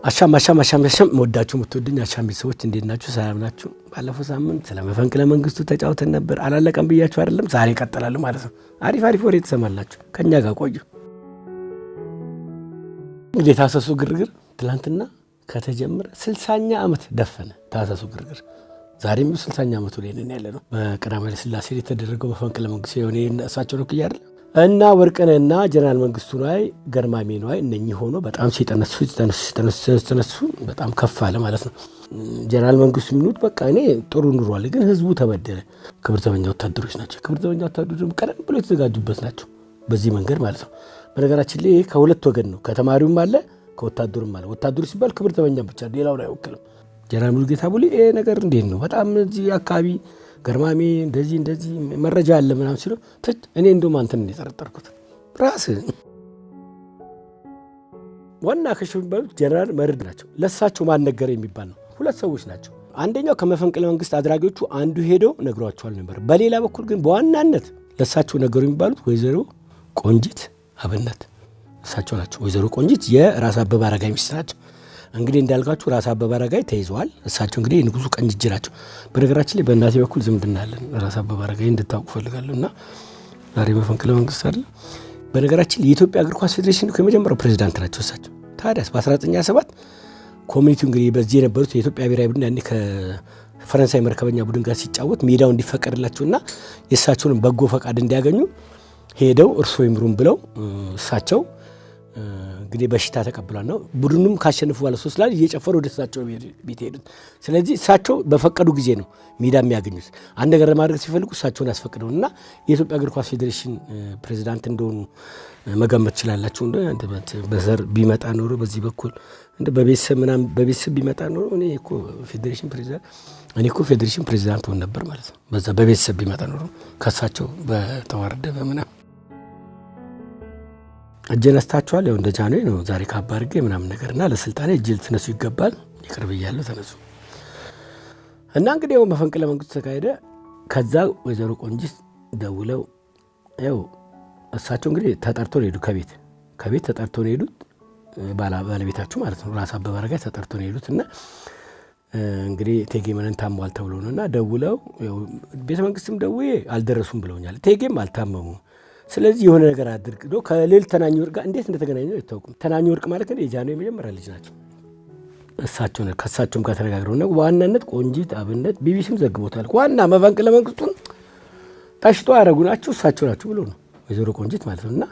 አሻም ወዳችሁ ምትወዱኝ አሻም ቤተሰቦች እንዴት ናችሁ? ሰላም ናችሁ? ባለፈው ሳምንት ስለ መፈንቅለ መንግስቱ ተጫውተን ነበር። አላለቀም ብያችሁ አይደለም? ዛሬ ይቀጥላል ማለት ነው። አሪፍ ወሬ ተሰማላችሁ። ከኛ ጋር ቆዩ። እንግዲህ ታሰሱ ግርግር ትላንትና ከተጀመረ 60ኛ ዓመት ደፈነ። ታሰሱ ግርግር ዛሬም 60ኛ ዓመቱ ላይ ነን ያለ ነው። በቀዳማዊ ኃይለ ሥላሴ የተደረገው መፈንቅለ መንግስት የሆነ እሳቸው ነው ይያል እና ወርቅነህና ጀነራል መንግስቱ ላይ ገርማሜ ነው እነኚህ ሆኖ በጣም ሲጠነሱ በጣም ከፍ አለ ማለት ነው። ጀነራል መንግስቱ ምኑት በቃ እኔ ጥሩ ኑሯል፣ ግን ህዝቡ ተበደለ። ክብር ዘበኛ ወታደሮች ናቸው። ክብር ዘበኛ ወታደሮች ቀደም ብሎ የተዘጋጁበት ናቸው በዚህ መንገድ ማለት ነው። በነገራችን ላይ ከሁለት ወገን ነው፣ ከተማሪውም አለ ከወታደሩም አለ። ወታደሩ ሲባል ክብር ዘበኛ ብቻ ሌላው ላይ አይወክልም። ጀነራል ሙሉጌታ ቡሊ ይሄ ነገር እንዴት ነው በጣም እዚህ አካባቢ ገርማሜ እንደዚህ መረጃ አለ ምናምን ሲሉ እኔ እንደውም አንተን እንደተጠረጠርኩት ራስ ዋና ከሽፍ የሚባሉት ጀነራል መርድ ናቸው። ለሳቸው ማን ነገር የሚባል ነው። ሁለት ሰዎች ናቸው። አንደኛው ከመፈንቅለ መንግስት አድራጊዎቹ አንዱ ሄዶ ነግሯቸዋል ነበር። በሌላ በኩል ግን በዋናነት ለሳቸው ነገሩ የሚባሉት ወይዘሮ ቆንጂት አብነት እሳቸው ናቸው። ወይዘሮ ቆንጂት የራስ አበበ አረጋይ ሚስት ናቸው። እንግዲህ እንዳልኳችሁ ራስ አበበ አረጋይ ተይዘዋል። እሳቸው እንግዲህ የንጉሱ ቀኝ እጅ ናቸው። በነገራችን ላይ በእናቴ በኩል ዝምድና አለን። ራስ አበበ አረጋይ እንድታውቁ ፈልጋለሁና ዛሬ መፈንቅለ መንግስት አይደል። በነገራችን ላይ የኢትዮጵያ እግር ኳስ ፌዴሬሽን የመጀመሪያው ፕሬዝዳንት ናቸው እሳቸው። ታዲያስ በ1927 ኮሚኒቲው እንግዲህ በዚህ የነበሩት የኢትዮጵያ ብሔራዊ ቡድን ያኔ ከፈረንሳይ መርከበኛ ቡድን ጋር ሲጫወት ሜዳው እንዲፈቀድላቸውና የእሳቸውን በጎ ፈቃድ እንዲያገኙ ሄደው እርሶ ይምሩን ብለው እሳቸው እንግዲህ በሽታ ተቀብሏል ነው። ቡድኑም ካሸነፉ በኋላ 3 ላይ እየጨፈሩ ወደ እሳቸው ቤት ሄዱት። ስለዚህ እሳቸው በፈቀዱ ጊዜ ነው ሜዳ የሚያገኙት። አንድ ነገር ለማድረግ ሲፈልጉ እሳቸውን ያስፈቅደውና የኢትዮጵያ እግር ኳስ ፌዴሬሽን ፕሬዝዳንት እንደሆኑ መገመት ይችላላችሁ። በዘር ቢመጣ ኖሮ በዚህ በኩል በቤተሰብ ቢመጣ ኖሮ እኔ እኮ ፌዴሬሽን ፕሬዝዳንት ሆን ነበር ማለት ነው። በዛ በቤተሰብ ቢመጣ ኖሮ ከእሳቸው በተዋረደ በምናምን እጀነስታቸዋል። ያው እንደጃኔ ነው ዛሬ ካባርጌ ምናምን ነገርና ለስልጣኔ እጅል ተነሱ ይገባል ይቅርብ ይያለው ተነሱ እና እንግዲህ ያው መፈንቅለ መንግስቱ ተካሄደ። ከዛ ወይዘሮ ቆንጂት ደውለው ያው እሳቸው እንግዲህ ተጠርቶ ሄዱ። ከቤት ተጠርቶ ሄዱት ባለቤታቸው ማለት ነው። ራስ አበበ አረጋይ ተጠርቶ ሄዱት እና እንግዲህ እቴጌ መነን ታሟል ተብሎ ነውና ደውለው ያው ቤተ መንግስትም ደውዬ አልደረሱም ብለውኛል። እቴጌም አልታመሙም። ስለዚህ የሆነ ነገር አድርግ ዶ ከሌል ተናኝ ወርቅ እንዴት እንደተገናኙ አይታወቅም። ተናኝ ወርቅ ማለት ግን የጃኖ የመጀመሪያ ልጅ ናቸው። ከእሳቸውም ጋር ተነጋግረው ነው በዋናነት ቆንጂት አብነት ቢቢሲም ዘግቦታል። ዋና መፈንቅለ መንግስቱን ታሽቶ ያደረጉ ናቸው እሳቸው ናቸው ብሎ ነው ወይዘሮ ቆንጂት ማለት ነውና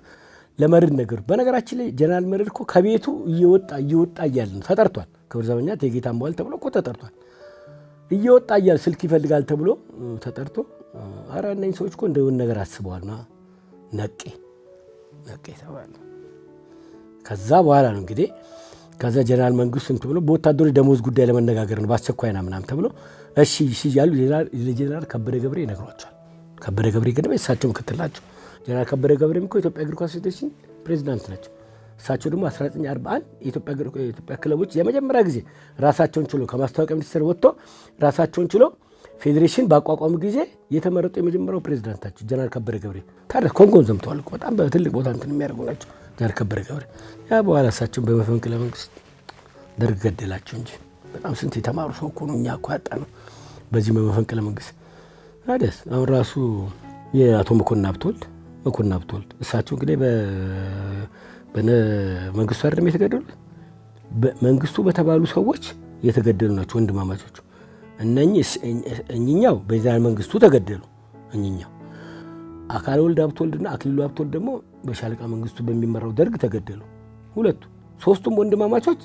ለመርድ ነገር በነገራችን ላይ ጀነራል መርድ እኮ ከቤቱ እየወጣ እያለ ነው ተጠርቷል። ክብር ዘበኛ ቴጌታ ሟል ተብሎ እኮ ተጠርቷል። እየወጣ እያለ ስልክ ይፈልጋል ተብሎ ተጠርቶ ኧረ እነኝ ሰዎች እኮ እንደውን ነገር አስበዋል ነው ነቄ ተባለ። ከዛ በኋላ ነው እንግዲህ ከዛ ጀነራል መንግስቱ እንት ብሎ በወታደሮች ደሞዝ ጉዳይ ለመነጋገር ነው በአስቸኳይና ምናምን ተብሎ እሺ ያሉ ጀነራል ከበደ ገብሬ ይነግሯቸዋል። ከበደ ገብሬ ግን እሳቸው ምክትላቸው ጀነራል ከበደ ገብሬም እኮ የኢትዮጵያ እግር ኳስ ፌዴሬሽን ፕሬዝዳንት ናቸው። እሳቸው ደግሞ 1941 የኢትዮጵያ ክለቦች የመጀመሪያ ጊዜ ራሳቸውን ችሎ ከማስታወቂያ ሚኒስቴር ወጥቶ ራሳቸውን ችሎ ፌዴሬሽን ባቋቋሙ ጊዜ የተመረጡ የመጀመሪያው ፕሬዝዳንታቸው ጀነራል ከበደ ገብሬ ታዲያ ኮንጎን ዘምተዋል እኮ በጣም በትልቅ ቦታ እንትን የሚያደርጉ ናቸው ጀነራል ከበደ ገብሬ። ያ በኋላ እሳቸውን በመፈንቅለ መንግስት ደርግ ገደላቸው እንጂ በጣም ስንት የተማሩ ሰው እኮ ነው እኛ እኮ ያጣ ነው በዚህ በመፈንቅለ መንግስት። ታዲያስ አሁን ራሱ የአቶ መኮንን ሀብተወልድ እሳቸው እንግዲህ መንግስቱ አይደለም የተገደሉት መንግስቱ በተባሉ ሰዎች የተገደሉ ናቸው ወንድማማቾቹ። እኛው በዛን መንግስቱ ተገደሉ። እኛው አካለ ወልድ ሀብተወልድና አክሊሉ ሀብተወልድ ደግሞ በሻለቃ መንግስቱ በሚመራው ደርግ ተገደሉ። ሶስቱም ወንድማማቾች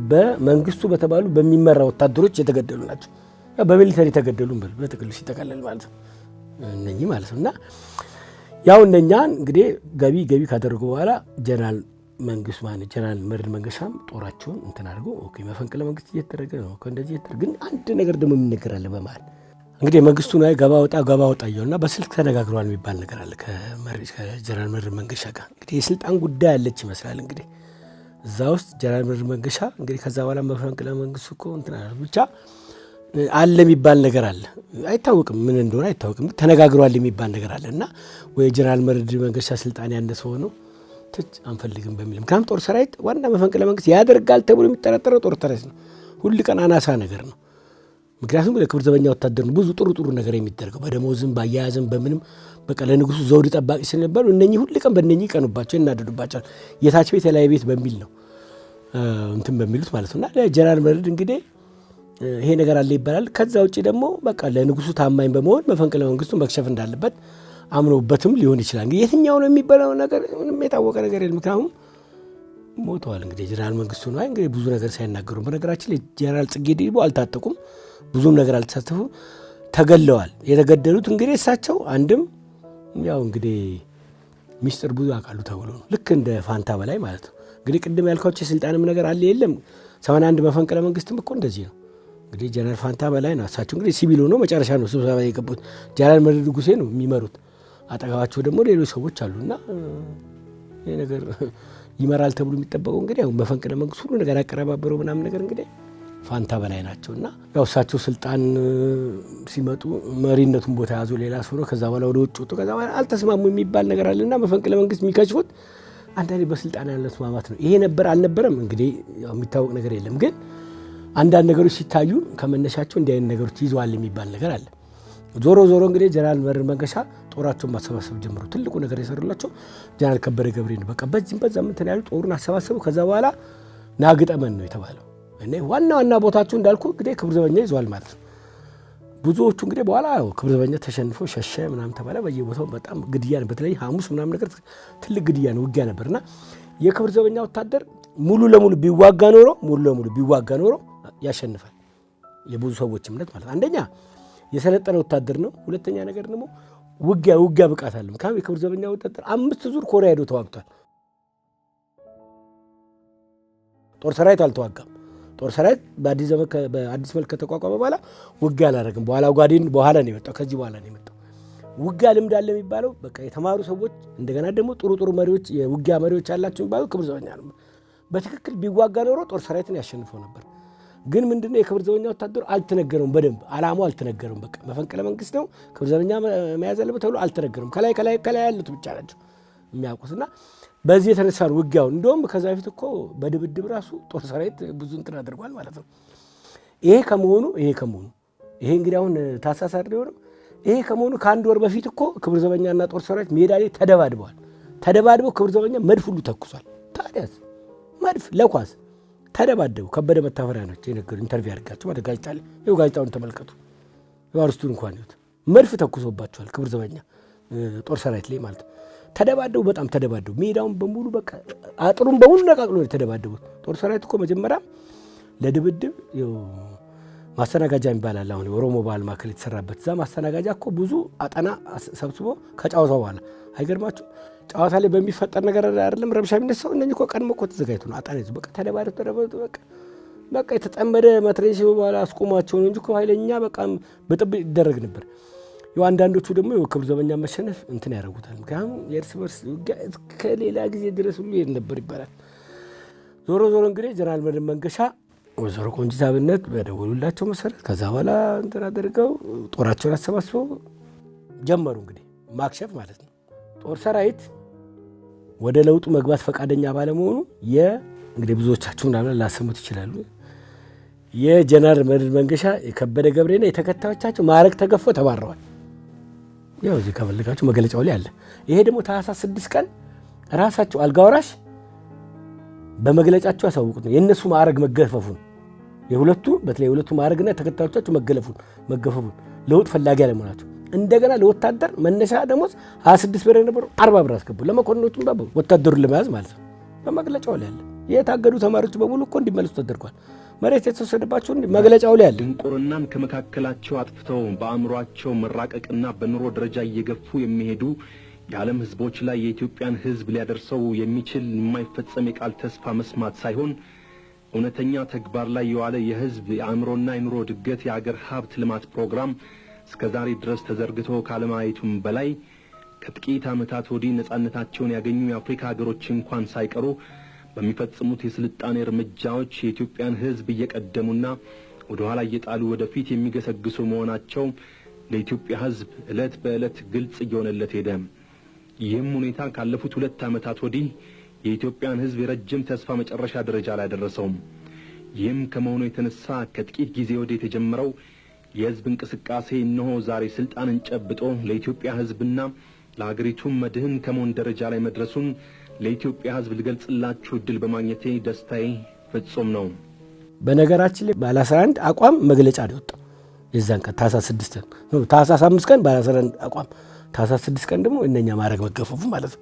በመንግስቱ በተባሉ በሚመራው ወታደሮች የተገደሉ ናቸው። ያው በሚሊተሪ ተገደሉ በጥቅሉ ሲጠቀለል ማለት ነው እነኚህ ማለት ነውና ያው እነኛን እንግዲህ ገቢ ካደረጉ በኋላ ጀነራል መንግስት ማለት ጀነራል መርዕድ መንገሻም ጦራቸውን እንትን አድርጎ ኦኬ መፈንቅለ መንግስት እየተደረገ ነው ከእንደዚህ እየተደረገ ግን አንድ ነገር ደግሞ የሚነገር አለ በመሃል እንግዲህ መንግስቱ ነው ገባ ወጣ ይልና በስልክ ተነጋግሯል የሚባል ነገር አለ ከጀነራል መርዕድ መንገሻ ጋር እንግዲህ የስልጣን ጉዳይ አለች ይመስላል እንግዲህ እዛ ውስጥ ጀነራል መርዕድ መንገሻ እንግዲህ ከዛ በኋላ መፈንቅለ መንግስቱ እኮ እንትን አለ ብቻ አለ የሚባል ነገር አለ አይታወቅም ምን እንደሆነ አይታወቅም ተነጋግሯል የሚባል ነገር አለና ወይ ጀነራል መርዕድ መንገሻ ስልጣን ያነሰው ነው አንፈልግም በሚል ምክንያቱም ጦር ሰራዊት ዋና መፈንቅለ መንግስት ያደርጋል ተብሎ የሚጠረጠረው ጦር ሰራዊት ነው ሁሉ ቀን አናሳ ነገር ነው ምክንያቱም ለክብር ዘበኛ ወታደር ነው ብዙ ጥሩ ነገር የሚደረገው በደሞዝም ባያያዝም በምንም በቃ ለንጉሱ ዘውድ ጠባቂ ስለነበሩ እነኚህ ሁሉ ቀን በእነኚህ ቀኑባቸው እናደዱባቸው የታች ቤት የላይ ቤት በሚል ነው እንትን በሚሉት ማለት ነውና ለጀነራል መርዕድ እንግዲህ ይሄ ነገር አለ ይባላል ከዛ ውጪ ደግሞ በቃ ለንጉሱ ታማኝ በመሆን መፈንቅለ መንግስቱን መክሸፍ እንዳለበት አምኖበትም ሊሆን ይችላል እንግዲህ የትኛው ነው የሚባለው ነገር ምንም የታወቀ ነገር የለም ምክንያቱም ሞተዋል እንግዲህ ጀነራል መንግስቱ ነው እንግዲህ ብዙ ነገር ሳይናገሩ በነገራችን ላይ ጀነራል ጽጌ ዲቦ አልታጠቁም ብዙም ነገር አልተሳተፉ ተገለዋል የተገደሉት እንግዲህ እሳቸው አንድም ያው እንግዲህ ሚስጥር ብዙ አቃሉ ተብሎ ነው ልክ እንደ ፋንታ በላይ ማለት ነው እንግዲህ ቅድም ያልኳቸው ስልጣንም ነገር አለ የለም 81 መፈንቅለ መንግስትም እኮ እንደዚህ ነው እንግዲህ ጀነራል ፋንታ በላይ ነው እሳቸው እንግዲህ ሲቪል ሆኖ መጨረሻ ነው ስብሰባ የገቡት ጀነራል መርዕድ ንጉሴ ነው የሚመሩት አጠገባቸው ደግሞ ሌሎች ሰዎች አሉና ይሄ ነገር ይመራል ተብሎ የሚጠበቀው እንግዲህ ያው መፈንቅለ መንግስት ሁሉ ነገር አቀረባበረው ምናምን ነገር እንግዲህ ፋንታ በላይ ናቸውና ያው እሳቸው ስልጣን ሲመጡ መሪነቱን ቦታ ያዙ ሌላ ሰው ነው ከዛ በኋላ ወደ ውጭ ወጡ ከዛ በኋላ አልተስማሙ የሚባል ነገር አለና መፈንቅለ መንግስት የሚከሽፉት አንዳንዴ በስልጣን ያለ መስማማት ነው ይሄ ነበር አልነበረም እንግዲህ ያው የሚታወቅ ነገር የለም ግን አንዳንድ ነገሮች ሲታዩ ከመነሻቸው እንዲህ አይነት ነገሮች ይዘዋል የሚባል ነገር አለ ዞሮ እንግዲህ ጀነራል መርዕድ መንገሻ ጦራቸውን ማሰባሰብ ጀምሩ ትልቁ ነገር የሰሩላቸው ጀነራል ከበደ ገብሬ ነው በቃ በዛም እንትን ያሉ ጦሩን አሰባሰቡ ከዛ በኋላ ናግጠመን ነው የተባለው እኔ ዋና ቦታቸው እንዳልኩ እንግዲህ ክብር ዘበኛ ይዘዋል ማለት ነው ብዙዎቹ እንግዲህ በኋላ ክብር ዘበኛ ተሸንፎ ሸሸ ምናምን ተባለ በየቦታው በጣም ግድያ ነው በተለይ ሐሙስ ምናምን ነገር ትልቅ ግድያ ነው ውጊያ ነበርና የክብር ዘበኛ ወታደር ሙሉ ለሙሉ ቢዋጋ ኖሮ ያሸንፋል የብዙ ሰዎች እምነት ማለት አንደኛ የሰለጠነ ወታደር ነው ሁለተኛ ነገር ደግሞ ውጊያ ብቃት አለው ካም የክብር ዘበኛ ወታደር 5 ዙር ኮሪያ ሄዶ ተዋግቷል ጦር ሰራዊት አልተዋጋም ጦር ሰራዊት በአዲስ መልክ ከተቋቋመ በኋላ ውጊያ አላደረገም በኋላ ነው የመጣው ከዚህ በኋላ ነው የመጣው ውጊያ ልምድ አለ የሚባለው በቃ የተማሩ ሰዎች እንደገና ደግሞ ጥሩ መሪዎች የውጊያ መሪዎች አላቸው የሚባለው ክብር ዘበኛ ነው በትክክል ቢዋጋ ኖሮ ጦር ሰራዊትን ያሸንፈው ነበር ግን ምንድነው የክብር ዘበኛ ወታደሩ አልተነገረውም በደንብ አላማው አልተነገረውም በቃ መፈንቅለ መንግስት ነው ክብር ዘበኛ መያዝ አለበት ተብሎ አልተነገረውም ከላይ ያሉት ብቻ ናቸው የሚያውቁትና በዚህ የተነሳ ውጊያው እንደውም ከዛ በፊት እኮ በድብድብ ራሱ ጦር ሰራዊት ብዙ እንትን አድርጓል ማለት ነው ይሄ ከመሆኑ ይሄ እንግዲህ አሁን ታሳስ አይደል ይሄ ከመሆኑ ከአንድ ወር በፊት እኮ ክብር ዘበኛና ጦር ሰራዊት ሜዳ ላይ ተደባድበው ክብር ዘበኛ መድፍ ሁሉ ተኩሷል ታዲያስ መድፍ ለኳስ ተደባደቡ ከበደ መታፈሪያ ነው የነገሩ ኢንተርቪው አድርጋቸው ማለት ጋዜጣ ላይ ይኸው ጋዜጣውን ተመልከቱ ያርሱን እንኳን ይሁት መድፍ ተኩሶባቸዋል ክብር ዘበኛ ጦር ሰራዊት ላይ ማለት በጣም ተደባደቡ ሜዳውን በሙሉ በቃ አጥሩን በሙሉ ነቃቅሎ ተደባደቡ ጦር ሰራዊት እኮ መጀመሪያ ለድብድብ ማስተናጋጃ ይባላል አሁን ኦሮሞ ባህል ማዕከል የተሰራበት ዛ ማስተናጋጃ እኮ ብዙ አጠና ሰብስቦ ከጫወታው በኋላ አይገርማችሁ ጫወታ ላይ በሚፈጠር ነገር አይደለም ረብሻ የሚነሳው እነኚህ እኮ ቀድሞ እኮ ተዘጋጅቶ ነው አጣኔ በቃ ተደባደቡ በቃ የተጠመደ መትረየስ በኋላ አስቆማቸው ነው እንጂ እኮ ኃይለኛ በቃ በጥብቅ ይደረግ ነበር ያው አንዳንዶቹ ደግሞ የክብር ዘበኛ መሸነፍ እንትን ያደርጉታል ምክንያቱም የእርስ በርስ ከሌላ ጊዜ ድረስ ሁሉ ይሄድ ነበር ይባላል ዞሮ እንግዲህ ጀነራል መርዕድ መንገሻ ወዘሮ ቆንጂት አብነት በደወሉላቸው መሰረት ከዛ በኋላ እንትን አድርገው ጦራቸውን አሰባስበው ጀመሩ እንግዲህ ማክሸፍ ማለት ነው ጦር ሰራዊት ወደ ለውጡ መግባት ፈቃደኛ ባለመሆኑ እንግዲህ ብዙዎቻችሁ ምናምን ላሰሙት ይችላሉ የጀነራል መርዕድ መንገሻ የከበደ ገብሬና የተከታዮቻቸው ማዕረግ ተገፎ ተባረዋል ያው እዚህ ከፈልጋችሁ መገለጫው ላይ አለ ይሄ ደግሞ ታህሳስ 6 ቀን ራሳቸው አልጋወራሽ በመግለጫቸው ያሳውቁት ነው የነሱ ማዕረግ መገፈፉን በተለይ የሁለቱ ማዕረግና ተከታዮቻቸው መገፈፉን ለውጥ ፈላጊ ያለመሆናቸው እንደገና ለወታደር መነሻ ደሞዝ 26 ብር ነበር 40 ብር አስገቡ ለመኮንኖቹም ባቡ ወታደሩን ለመያዝ ማለት ነው በመግለጫው ላይ አለ የታገዱ ተማሪዎች በሙሉ እኮ እንዲመለሱ ተደርጓል መሬት የተወሰደባቸው መግለጫው ላይ አለ ድንቁርናን ከመካከላቸው አጥፍተው በአእምሯቸው መራቀቅና በኑሮ ደረጃ እየገፉ የሚሄዱ የዓለም ህዝቦች ላይ የኢትዮጵያን ህዝብ ሊያደርሰው የሚችል የማይፈጸም የቃል ተስፋ መስማት ሳይሆን እውነተኛ ተግባር ላይ የዋለ የህዝብ የአእምሮና የኑሮ ድገት የአገር ሀብት ልማት ፕሮግራም እስከዛሬ ድረስ ተዘርግቶ ካለማየቱም በላይ ከጥቂት ዓመታት ወዲህ ነጻነታቸውን ያገኙ የአፍሪካ ሀገሮች እንኳን ሳይቀሩ በሚፈጽሙት የስልጣኔ እርምጃዎች የኢትዮጵያን ህዝብ እየቀደሙና ወደ ኋላ እየጣሉ ወደፊት የሚገሰግሱ መሆናቸው ለኢትዮጵያ ህዝብ ዕለት በዕለት ግልጽ እየሆነለት ሄደ። ይህም ሁኔታ ካለፉት 2 ዓመታት ወዲህ የኢትዮጵያን ህዝብ የረጅም ተስፋ መጨረሻ ደረጃ ላይ ደረሰው። ይህም ከመሆኑ የተነሳ ከጥቂት ጊዜ ወዲህ የተጀመረው የህዝብ እንቅስቃሴ እነሆ ዛሬ ስልጣንን ጨብጦ ለኢትዮጵያ ህዝብና ለሀገሪቱ መድህን ከመሆን ደረጃ ላይ መድረሱን ለኢትዮጵያ ህዝብ ልገልጽላችሁ እድል በማግኘቴ ደስታዬ ፍጹም ነው። በነገራችን ላይ ባለ 11 አቋም መግለጫ ነው የወጣው። የዛን ቀን ታህሳስ 6 ነው ታህሳስ 5 ቀን ባለ 11 አቋም ታህሳስ 6 ቀን ደግሞ እነኛ ማድረግ መገፈፉ ማለት ነው።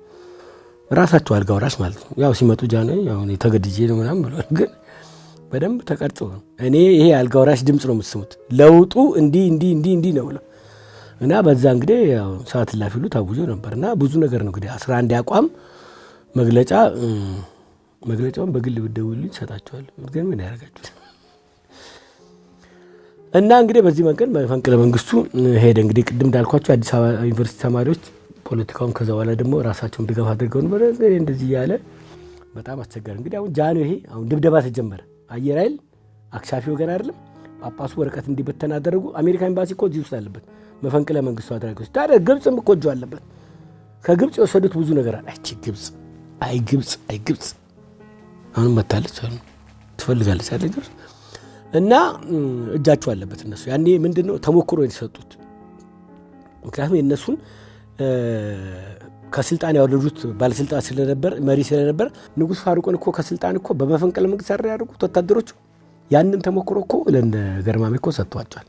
ራሳቸው አልጋ ወራሽ ማለት ነው። ያው ሲመጡ ጃነው ያው ተገድጄ ነው ምናምን ብሎ ግን በደንብ ተቀርጾ ነው። እኔ ይሄ አልጋ ወራሽ ድምጽ ነው የምትሰሙት። ለውጡ እንዲ ነው ብለው እና በዛ እንግዲህ ያው ሰዓት ላፊሉ ታውጆ ነበርና ብዙ ነገር ነው እንግዲህ 11 አቋም መግለጫውን በግል ብደውልኝ ሰጣቸዋል። ግን ምን ያደርጋችሁ እና እንግዲህ በዚህ መንገድ መፈንቅለ መንግስቱ ሄደ። እንግዲህ ቅድም እንዳልኳችሁ አዲስ አበባ ዩኒቨርሲቲ ተማሪዎች ፖለቲካውን ከዛ በኋላ ደግሞ ራሳቸውን ድጋፍ አድርገው ነበር። እንደዚህ ያለ በጣም አስቸጋሪ እንግዲህ አሁን ጃንሆይ ይሄ አሁን ድብደባ ተጀመረ። አየር ኃይል አክሻፊ ወገን አይደለም ጳጳሱ ወረቀት እንዲበተን አደረጉ። አሜሪካ ኤምባሲ እኮ እዚህ ውስጥ አለበት መፈንቅለ መንግስቱ አድራጊዎች። ታዲያ ግብጽም እኮ እጁ አለበት። ከግብጽ የወሰዱት ብዙ ነገር አለ። አይ ግብጽ አሁን መታለች አሁን ትፈልጋለች አይደል? እና እጃቸው አለበት እነሱ ያኔ ምንድነው ተሞክሮ የተሰጡት። ምክንያቱም የነሱን ከስልጣን ያወረዱት ባለስልጣን ስለነበር መሪ ስለነበር ንጉስ ፋሩቅን እኮ ከስልጣን እኮ በመፈንቅለ መንግስት ሰራ ያደረጉት ወታደሮች ያንን ተሞክሮ እኮ ለገርማሜ እኮ ሰጥቷቸዋል።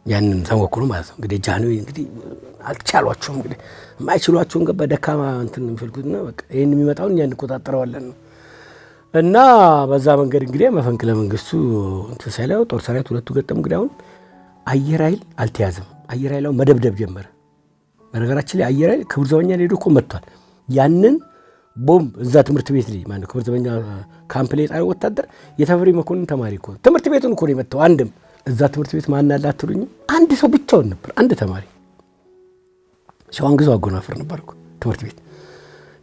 ያንን ተሞክሮ ማለት ነው። እንግዲህ ጃንሆይ እንግዲህ አልቻሏቸውም። እንግዲህ ማይችሏቸው እንገባ ደካማ እንትን የሚፈልጉትና በቃ ይሄን የሚመጣውን እኛ እንቆጣጠረዋለን ነው። እና በዛ መንገድ እንግዲህ መፈንቅለ መንግስቱ እንትን ሳይለው ጦር ሰራዊት ሁለቱ ገጠም። እንግዲህ አሁን አየር ኃይል አልተያዘም። አየር ኃይል መደብደብ ጀመረ። በነገራችን ላይ አየር ኃይል ክቡር ዘበኛ ሄዶ እኮ መጥቷል። ያንን ቦምብ እዛ ትምህርት ቤት ላይ ማነው ክቡር ዘበኛ ካምፕ ላይ ጣለው ወታደር የተፈሪ መኮንን ተማሪ እኮ ትምህርት ቤቱን እኮ ነው የመታው። አንድም እዛ ትምህርት ቤት ማን አለ አትሉኝ? አንድ ሰው ብቻውን ነበር፣ አንድ ተማሪ ሸዋንግዛው አጎናፍር ነበር እኮ ትምህርት ቤት።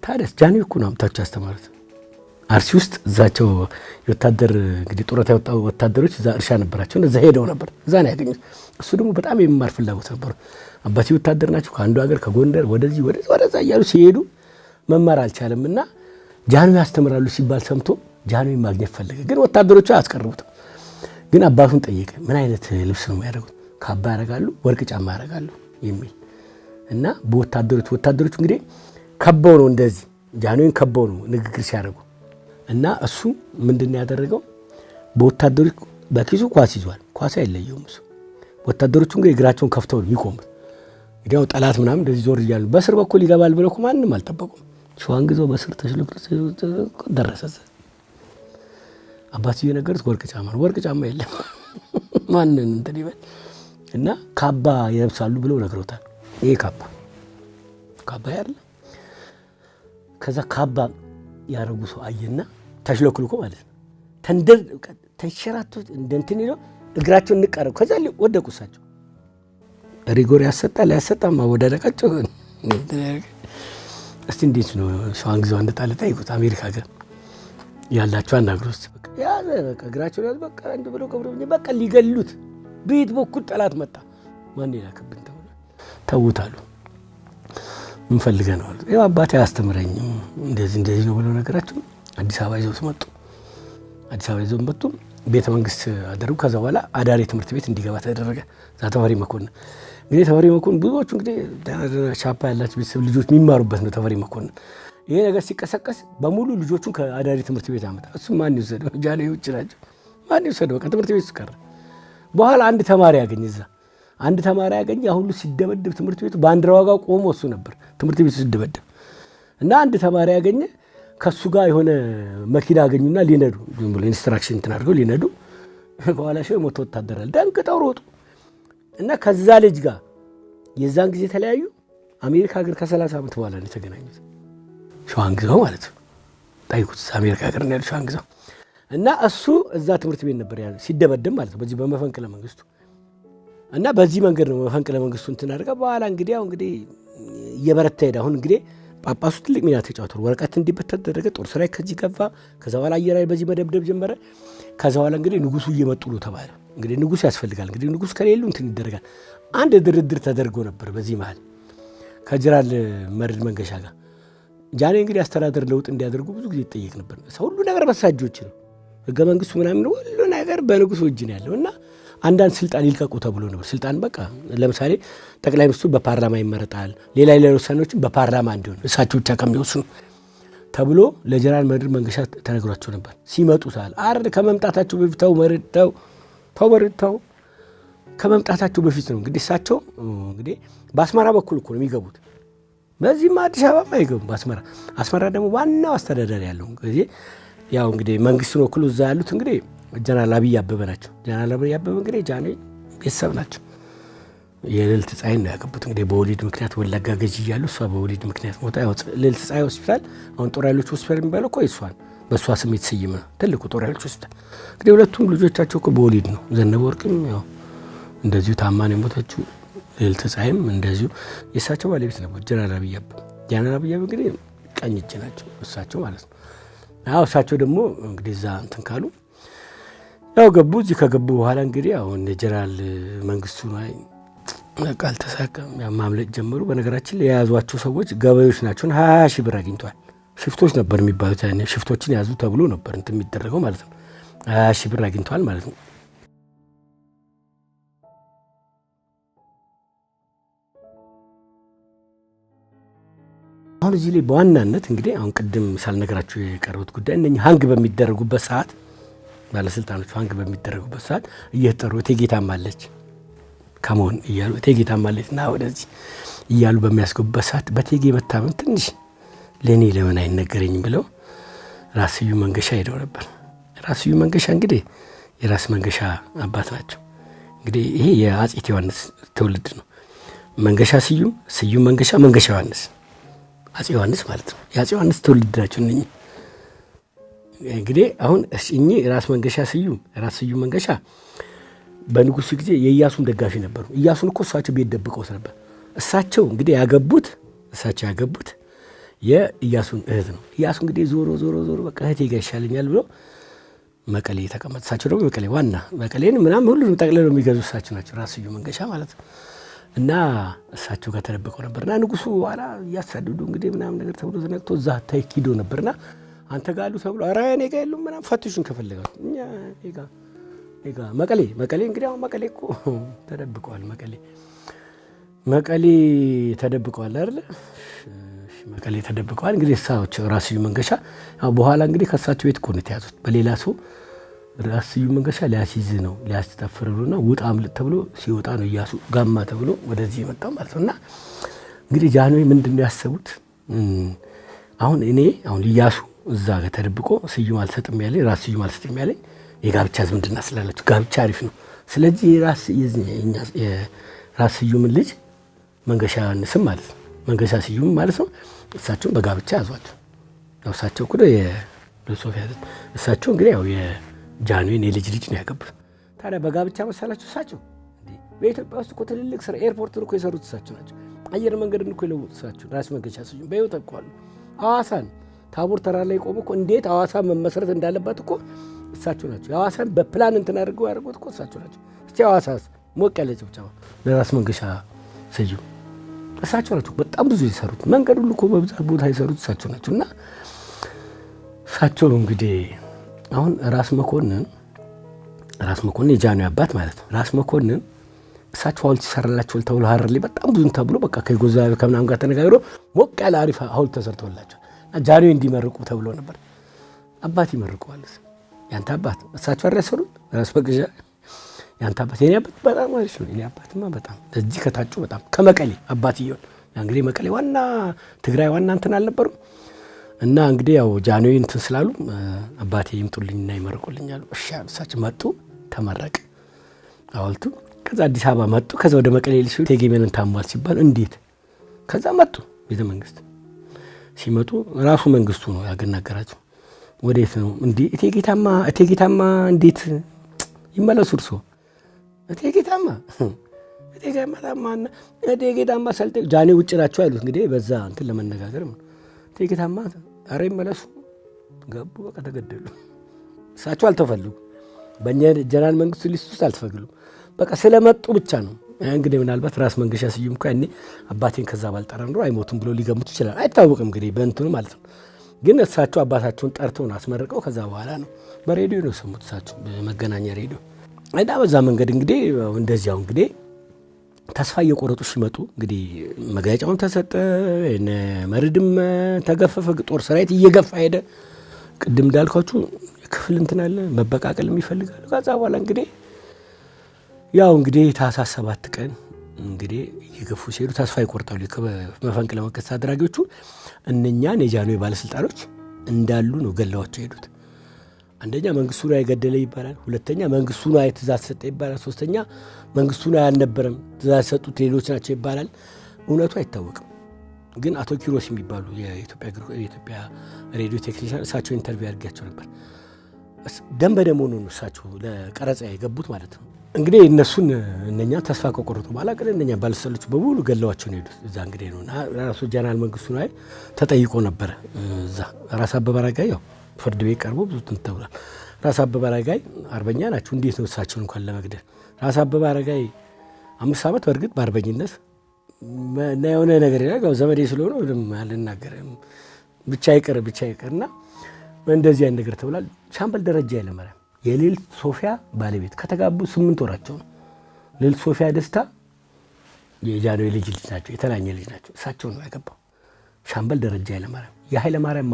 ታዲያስ ጃንሆይ እኮ ነው አምታቸው ያስተማሩት። አርሲ ውስጥ እዛቸው ወታደር እንግዲህ ጡረታ የወጣው ወታደሮች እዛ እርሻ ነበራቸው። እዛ ሄደው ነበር፣ እዛ ነው ያገኙት። እሱ ደግሞ በጣም የመማር ፍላጎት ነበር። አባቴ ወታደር ናቸው። ከአንዱ ሀገር ከጎንደር ወደዚህ ወደዛ እያሉ ሲሄዱ መማር አልቻለምና ጃንሆይ ያስተምራሉ ሲባል ሰምቶ ጃንሆይ ማግኘት ፈለገ። ግን ወታደሮቹ አያስቀርቡትም። ግን አባቱን ጠየቀ። ምን አይነት ልብስ ነው የሚያደርጉት? ካባ ያደርጋሉ፣ ወርቅ ጫማ ያደርጋሉ የሚል እና ወታደሮቹ እንግዲህ ከበው ነው እንደዚህ ጃንሆይን ከበው ነው ንግግር ሲያደርጉ እና እሱ ምንድነው ያደረገው? በወታደሮች በኪሱ ኳስ ይዟል። ኳስ አይለየውም እሱ። ወታደሮቹ እንግዲህ እግራቸውን ከፍተው የሚቆሙት እንግዲህ ጠላት ምናምን እንደዚህ ዞር ይያሉ። በስር በኩል ይገባል ብለው ማንንም አልጠበቁም። ሸዋንግዛው በስር ተሽለክሎ ደረሰ። አባትዬ ነገሩት ወርቅ ጫማ የለም ማንን እንትን ይበል እና ካባ ይለብሳሉ ብለው ነግረውታል። ይሄ ካባ ያለ ከዛ ካባ ያረጉ ሰው አየና ተሽለክልኮ ማለት ነው ተንሸራቶ እንትን ይለው እግራቸውን ንቀረው ከዛ ወደቁ። እሳቸው ሪጎር ያሰጣል ማወዳደቃቸው እስቲ እንዴት ነው ሸዋንግዛው እንደጣለ ጠይቁት። አሜሪካ ጋር ያላቸው አናግሮስ በቃ ያዘ በቃ እግራቸው ያዘ በቃ እንደ ብለው ቀብረው በቃ ሊገሉት ቤት በኩል ጠላት መጣ። ማን ይላከብን ተውታሉ። ምን ፈልገህ ነው? ያው አባቴ አስተምረኝም እንደዚህ ነው ብለው ነገራቸው። አዲስ አበባ ይዘው መጡ። ቤተ መንግስት አደረጉ። ከዛ በኋላ አዳሪ ትምህርት ቤት እንዲገባ ተደረገ። ተፈሪ መኮንን እንግዲህ ተፈሪ መኮንን ብዙዎቹ እንግዲህ ሻፓ ያላቸው ቤተሰብ ልጆች የሚማሩበት ነው ተፈሪ መኮንን። ይሄ ነገር ሲቀሰቀስ በሙሉ ልጆቹን ከአዳሪ ትምህርት ቤት አመጣ። እሱ ማን ይወሰደው? ጃንሆዮች ናቸው። ማን ይወሰደው? በቃ ትምህርት ቤት ቀረ። በኋላ አንድ ተማሪ ያገኘ ሁሉ ሲደበደብ ትምህርት ቤቱ ባንዲራ ዋጋው ቆሞ እሱ ነበር ትምህርት ቤቱ ሲደበደብ እና አንድ ተማሪ ያገኘ ከሱ ጋር የሆነ መኪና ያገኙና ሊነዱ ብሎ ኢንስትራክሽን አድርገው ሊነዱ በኋላ ሸው ሞቶ ወታደራል ደንግጠው ሮጡ እና ከዛ ልጅ ጋር የዛን ጊዜ ተለያዩ። አሜሪካ ሀገር ከ30 ዓመት በኋላ ነው የተገናኙት። ሸዋንግዛው ማለት ነው። ጠይቁት አሜሪካ ሀገር ነው ያለው ሸዋንግዛው። እና እሱ እዛ ትምህርት ቤት ነበር ያለው ሲደበደብ ማለት ነው በዚህ በመፈንቅለ መንግስቱ። እና በዚህ መንገድ ነው መፈንቅለ መንግስቱ እንትን አድርጋ በኋላ እንግዲህ ያው እንግዲህ እየበረታ ሄደ። አሁን እንግዲህ ጳጳሱ ትልቅ ሚና ተጫውተው ወረቀት እንዲበተን ተደረገ። ጦር ሰራዊት ከዚህ ገባ። ከዛ በኋላ አየር ኃይል በዚህ መደብደብ ጀመረ። ከዛ በኋላ እንግዲህ ንጉሱ እየመጡ ነው ተባለ። እንግዲህ ንጉስ ያስፈልጋል። እንግዲህ ንጉስ ከሌሉ እንትን ይደረጋል። አንድ ድርድር ተደርጎ ነበር በዚህ መሀል ከጀነራል መርዕድ መንገሻ ጋር። ጃኔ እንግዲህ አስተዳደር ለውጥ እንዲያደርጉ ብዙ ጊዜ ይጠየቅ ነበር። ሁሉ ነገር በሳጆች ነው። ህገ መንግስቱ ምናምን ሁሉ ነገር በንጉሱ እጅ ነው ያለው እና አንዳንድ ስልጣን ይልቀቁ ተብሎ ነበር። ስልጣን በቃ ለምሳሌ ጠቅላይ ሚኒስትሩ በፓርላማ ይመረጣል፣ ሌላ ውሳኔዎችን በፓርላማ እንዲሆን እሳቸው ብቻ ከሚወስኑ ተብሎ ለጀነራል መርዕድ መንገሻ ተነግሯቸው ነበር። ሲመጡታል አርድ ከመምጣታቸው በፊት ተው ከመምጣታቸው በፊት ነው እንግዲህ እሳቸው እንግዲህ በአስመራ በኩል እኮ ነው የሚገቡት። በዚህም አዲስ አበባ አይገቡም። አስመራ ደግሞ ዋናው አስተዳዳሪ ያለው እንግዲህ ያው እንግዲህ መንግስቱን ወክሎ እዛ ያሉት እንግዲህ ጀነራል አብይ አበበ ናቸው። ጀነራል አብይ አበበ እንግዲህ ጃኔ ቤተሰብ ናቸው። የልዕልት ፀሐይን ነው ያገቡት እንግዲህ በወሊድ ምክንያት ወለጋ ገዢ እያሉ እሷ በወሊድ ምክንያት ሞታ ያው ልዕልት ፀሐይ ሆስፒታል አሁን ጦር ኃይሎች ሆስፒታል የሚባለው እኮ እሷን በእሷ ስም የተሰየመ ነው ትልቁ ጦር ኃይሎች ሆስፒታል። እንግዲህ ሁለቱም ልጆቻቸው እኮ በወሊድ ነው። ዘነበ ወርቅም ያው እንደዚሁ ታማን የሞተችው ልዕልት ፀሐይም እንደዚሁ የእሳቸው ባለቤት ነበር ጀነራል አብይ አበበ። ጀነራል አብይ አበበ እንግዲህ ቀኝ እጅ ናቸው እሳቸው ማለት ነው። ያው እሳቸው ደግሞ እንግዲህ እዛ እንትን ካሉ ያው ገቡ። እዚህ ከገቡ በኋላ እንግዲህ አሁን ጀነራል መንግስቱ ላይ ቃል ተሳካም ማምለጥ ጀመሩ። በነገራችን ላይ የያዟቸው ሰዎች ገበሬዎች ናቸው። 20 ሺህ ብር አግኝተዋል። ሽፍቶች ነበር የሚባሉት ያኔ ሽፍቶችን ያዙ ተብሎ ነበር እንትን የሚደረገው ማለት ነው። 20 ሺህ ብር አግኝተዋል ማለት ነው። አሁን እዚህ ላይ በዋናነት እንግዲህ አሁን ቅድም ሳልነግራችሁ የቀረቡት ጉዳይ እነኚህ ሀንግ በሚደረጉበት ሰዓት ባለስልጣኖቹ ሀንግ በሚደረጉበት ሰዓት እየተጠሩ እቴጌታም አለች ከመሆን እያሉ እቴጌታም አለች እና ወደዚህ እያሉ በሚያስገቡበት ሰዓት በእቴጌ መታመን ትንሽ ለእኔ ለምን አይነገረኝም ብለው ራስ ስዩም መንገሻ ሄደው ነበር። ራስ ስዩም መንገሻ እንግዲህ የራስ መንገሻ አባት ናቸው። እንግዲህ ይሄ የአፄ ዮሐንስ ትውልድ ነው። መንገሻ ስዩም መንገሻ ዮሐንስ አፄ ዮሐንስ ማለት ነው። የአፄ ዮሐንስ ትውልድ ናቸው እነኚህ። እንግዲህ አሁን እኚህ ራስ ስዩም መንገሻ በንጉሱ ጊዜ የኢያሱን ደጋፊ ነበሩ። ኢያሱን እኮ እሳቸው ቤት ደብቀውት ነበር። እሳቸው እንግዲህ ያገቡት የኢያሱን እህት ነው። ኢያሱ እንግዲህ ዞሮ በቃ እህቴ ጋር ይሻለኛል ብሎ መቀሌ ተቀመጠ። እሳቸው ደግሞ መቀሌን ምናምን ሁሉንም ጠቅልለው የሚገዙ እሳቸው ናቸው ራስ ስዩም መንገሻ ማለት ነው። እና እሳቸው ጋር ተደብቀው ነበርና ንጉሱ በኋላ እያሳደዱ እንግዲህ ምናምን ነገር ተብሎ ተነቅቶ እዛ ተኪዶ ነበርና አንተ ጋር አሉ ተብሎ ኧረ እኔ ጋር የሉም ምናምን ፈትሹን ከፈለጋችሁ እኛ እኔ ጋር መቀሌ እንግዲህ አሁን መቀሌ እኮ ተደብቀዋል። መቀሌ ተደብቀዋል አይደለ? መቀሌ ተደብቀዋል። እንግዲህ እሳቸው ራስ ስዩም መንገሻ በኋላ እንግዲህ ከእሳቸው ቤት እኮ ነው የተያዙት በሌላ ሰው። ራስ ስዩም መንገሻ ሊያስይዝ ነው ሊያስተፈርሩና ውጣ አምልጥ ተብሎ ሲወጣ ነው ኢያሱ ጋማ ተብሎ ወደዚህ የመጣው ማለት ነውና እንግዲህ ጃንሆይ ምንድነው ያሰቡት? አሁን ኢያሱ እዛ ጋር ተደብቆ ስዩም አልሰጥም ያለኝ ራስ ስዩም አልሰጥም ያለኝ የጋብቻ ዝምድና ስላላችሁ ጋብቻ አሪፍ ነው። ስለዚህ ራስ ስዩምን ልጅ መንገሻ ዮሐንስም ማለት ነው መንገሻ ስዩም ማለት ነው እሳቸውን በጋብቻ ያዟቸው። ያው እሳቸው እኮ የሶፊያ እሳቸው እንግዲህ ያው የጃንሆይን የልጅ ልጅ ነው ያገቡት። ታዲያ በጋብቻ መሰላችሁ እሳቸው በኢትዮጵያ ውስጥ እኮ ትልልቅ ስራ ኤርፖርትን እኮ የሰሩት እሳቸው ናቸው። አየር መንገድን እኮ የለወጡት እሳቸው ራስ መንገሻ ስዩም በሕይወት እኮ አሉ። ሐዋሳን ታቦር ተራራ ላይ ቆሞ እኮ እንዴት ሐዋሳ መመስረት እንዳለባት እኮ እሳቸው ናቸው። ሐዋሳን በፕላን እንትን አድርገው ያደርጉት እኮ እሳቸው ናቸው። እስቲ ሐዋሳስ ሞቅ ያለ ጭብጨባ ለራስ መንገሻ ስዩም እሳቸው ናቸው። በጣም ብዙ የሰሩት መንገድ ሁሉ እኮ በብዛት ቦታ የሰሩት እሳቸው ናቸው። እና እሳቸው እንግዲህ አሁን ራስ መኮንን የጃንሆይ አባት ማለት ነው። ራስ መኮንን እሳቸው ሐውልት ይሰራላቸው ተብሎ ሀረር ላይ በጣም ብዙ ተብሎ በቃ ከዩጎዝላቪያ ከምናምን ጋር ተነጋግሮ ሞቅ ያለ አሪፍ ሐውልት ተሰርቶላቸው ጃንሆይ እንዲመርቁ ተብሎ ነበር። አባት ይመርቀዋል። ያንተ አባት እሳቸው ያሰሩት ራስ መንገሻ ያንተ አባት የኔ አባት በጣም አሪፍ ነው። የኔ አባትማ በጣም እዚህ ከታጩ በጣም ከመቀሌ አባትየው እንግዲህ መቀሌ ዋና ትግራይ ዋና እንትን አልነበሩም። እና እንግዲህ ያው ጃንሆይ እንትን ስላሉ አባቴ ይምጡልኝና ይመርቁልኛል። እሺ እሳቸው መጡ፣ ተመረቀ ሐውልቱ። ከዛ አዲስ አበባ መጡ። ከዛ ወደ መቀሌ ሊሱ እቴጌ መነን ታሟል ሲባል እንዴት ከዛ መጡ ቤተ መንግስት ሲመጡ ራሱ መንግስቱ ነው ያገናገራቸው። ወዴት ነው እንዴ እቴጌታማ እንዴት ይመለሱ እርሶ እቴጌታማ ሰልጤ ጃኔ ውጭ ናቸው አይሉት እንግዲህ በዛ እንትን ለመነጋገር ነው። እቴጌታማ ኧረ ይመለሱ ገቡ። በቃ ተገደሉ። እሳቸው አልተፈልጉ በእኛ ጀነራል መንግስቱ ሊስት ውስጥ አልተፈግሉም። በቃ ስለመጡ ብቻ ነው። እንግዲህ ምናልባት ራስ መንገሻ ስዩም እኮ ያኔ አባቴን ከዛ ባልጠራ ኖሮ አይሞቱም ብሎ ሊገምቱ ይችላል። አይታወቅም እንግዲህ በእንትኑ ማለት ነው። ግን እሳቸው አባታቸውን ጠርተው ነው አስመርቀው ከዛ በኋላ ነው በሬዲዮ ነው ሰሙት እሳቸው በመገናኛ ሬዲዮ። እና በዛ መንገድ እንግዲህ እንደዚያው እንግዲህ ተስፋ እየቆረጡ ሲመጡ እንግዲህ መግለጫውን ተሰጠ። እነ መርድም ተገፈፈ። ጦር ሰራዊት እየገፋ ሄደ። ቅድም እንዳልኳችሁ ክፍል እንትን አለ መበቃቀል የሚፈልጋሉ። ከዛ በኋላ እንግዲህ ያው እንግዲህ ታህሳስ 7 ቀን እንግዲህ እየገፉ ሲሄዱ ተስፋ ይቆርጣሉ። መፈንቅለ መንግስት አድራጊዎቹ እነኛን የጃንሆይ ባለስልጣኖች እንዳሉ ነው ገለዋቸው ሄዱት። አንደኛ መንግስቱ ላይ ገደለ ይባላል። ሁለተኛ መንግስቱ ላይ ትእዛዝ ሰጠ ይባላል። ሶስተኛ መንግስቱ ላይ አልነበረም ትእዛዝ ሰጡት ሌሎች ናቸው ይባላል። እውነቱ አይታወቅም። ግን አቶ ኪሮስ የሚባሉ የኢትዮጵያ ሬዲዮ ቴክኒሻን እሳቸው ኢንተርቪው አድርጌያቸው ነበር። ደም በደም ሆኖ ነው እሳቸው ለቀረጻ የገቡት ማለት ነው። እንግዲህ እነኛ ተስፋ ከቆረጡ በኋላ ግን እነኛ ባለስልጣኖች በሙሉ ገለዋቸው ነው ሄዱት። እዛ እንግዲህ ነው ራሱ ጀነራል መንግስቱ ላይ ተጠይቆ ነበር። እዛ ራስ አበበ አረጋይ ያው ፍርድ ቤት ቀርቦ ብዙ ተብሏል። ራስ አበበ አረጋይ አርበኛ ናቸው። እንዴት ነው እሳቸውን እንኳን ለመግደል? ራስ አበበ አረጋይ 5 ዓመት በእርግጥ በአርበኝነት እና የሆነ ነገር ያለው ዘመዴ ስለሆነ ምንም አልናገርም ብቻ ይቅርና እንደዚህ አይነት ነገር ተብሏል። ሻምበል ደረጃ ኃይለማርያም የልዕልት ሶፊያ ባለቤት ከተጋቡ 8 ወራቸው ነው። ልዕልት ሶፊያ ደስታ የጃንሆይ ልጅ ናቸው፣ የተላኘ ልጅ ናቸው። እሳቸው ነው ያገባው ሻምበል ደረጃ ኃይለማርያም። የኃይለማርያም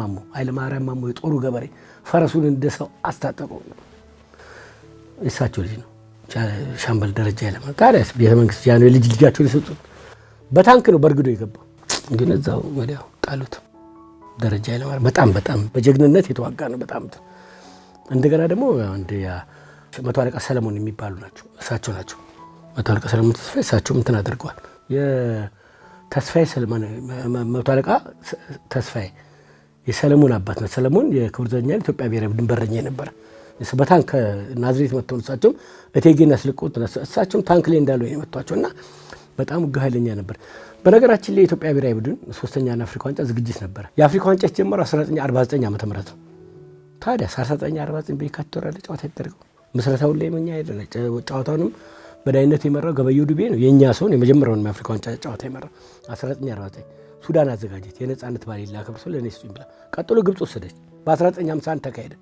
ማሞ የጦሩ ገበሬ ፈረሱን እንደሰው አስታጠቀው እሳቸው ልጅ ነው ሻምበል ደረጃ ኃይለማርያም። ታዲያስ ቤተ መንግስት ጃንሆይ ልጃቸውን የሰጡት በታንክ ነው በርግዶ የገባው። ግን እዛው ወዲያው ጣሉት። ደረጃ ኃይለማርያም በጣም በጀግንነት የተዋጋ ነው። በጣም እንደገና ደግሞ አንድ መቶ አለቃ ሰለሞን የሚባሉ ናቸው። እሳቸው ናቸው መቶ አለቃ ሰለሞን ተስፋዬ። እሳቸው እንትን አድርገዋል። የተስፋዬ ሰለሞን መቶ አለቃ ተስፋዬ የሰለሞን አባት ነው። ሰለሞን የክብር ዘበኛ ኢትዮጵያ ብሔራዊ ቡድን በረኛ ነበር። በታንክ ናዝሬት መጥተው እሳቸውም እቴጌን ያስለቁት እሳቸውም ታንክ ላይ እንዳሉ የመቷቸውና በጣም ኃይለኛ ነበር። በነገራችን ላይ የኢትዮጵያ ብሔራዊ ቡድን 3ኛና አፍሪካ ዋንጫ ዝግጅት ነበር። የአፍሪካ ዋንጫ የተጀመረው 1949 ዓ.ም ነው። ታዲያ 1949 በየካቲት ወር ላይ ጨዋታ የተደረገው መስረታው ላይ መኛ አይደለ። ጨዋታውንም በዳይነት የመራው ገበየሁ ዱቤ ነው። የኛ ሰው የመጀመሪያውን የአፍሪካ ዋንጫ ጨዋታ የመራው 1949 ሱዳን አዘጋጀት። የነጻነት በዓል ላከብር ሰው ለኔ ስጡኝ ብላ ቀጥሎ ግብጽ ወሰደች። በ1951 ተካሄደ።